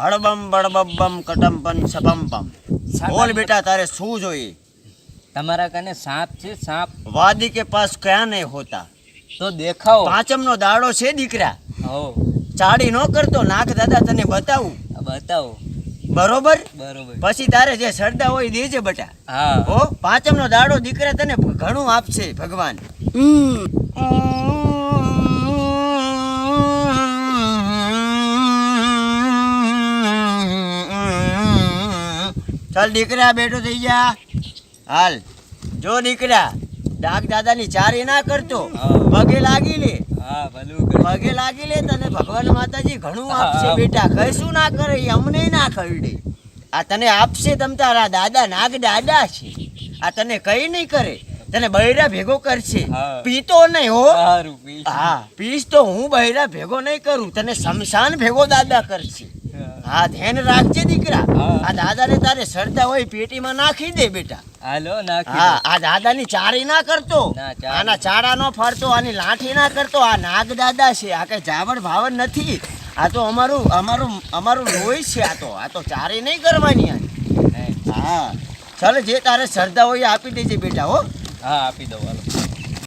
હળબમ બળબમ કટમપન સબમપમ. બોલ બેટા તારે શું જોઈએ? તમારા કને સાપ છે? સાપ વાદી કે પાસ ક્યાં નહીં હોતા. તો દેખાઓ. પાંચમનો દાડો છે દીકરા. હો ચાડી ન કરતો, નાક દાદા તને બતાવું બતાવો. બરોબર. બરોબર. પછી તારે જે શ્રદ્ધા હોય એ દેજે બેટા. હા ઓ પાંચમનો દાડો દીકરા તને ઘણું આપશે ભગવાન. ચાલ દીકરા બેઠો થઈ જા. હાલ જો દીકરા, ડાક દાદાની ચારી ના કરતો, પગે લાગી લે. હા ભલું કર્યું. પગે લાગી લે, તને ભગવાન માતાજી ઘણું આપશે બેટા. કશું ના કરે એ અમને ના કરડે. આ તને આપશે. તમ તારા દાદા નાગ દાદા છે. આ તને કઈ નહીં કરે, તને બૈરા ભેગો કરશે. હા. પીતો નહીં હો. સારું પી. હા પીસ તો હું બૈરા ભેગો નહીં કરું, તને શમશાન ભેગો દાદા કરશે. હા ધ્યાન રાખજે દીકરા. હા. આ દાદાને તારે સરતા હોય પેટીમાં નાખી દે બેટા. હાલો નાખી હા દો. આ દાદાની ચારી ના કરતો, ના, ચારી. આના ચાડા નો ફરતો, આની લાઠી ના કરતો. આ નાગ દાદા છે, આ કઈ જાવડ ભાવડ નથી. આ તો અમારું અમારું અમારું લોહી છે. આ તો ચારી નહીં કરવાની આની. હા ચાલ જે તારે શ્રદ્ધા હોય એ આપી દેજે બેટા. હો હા આપી દો હાલો.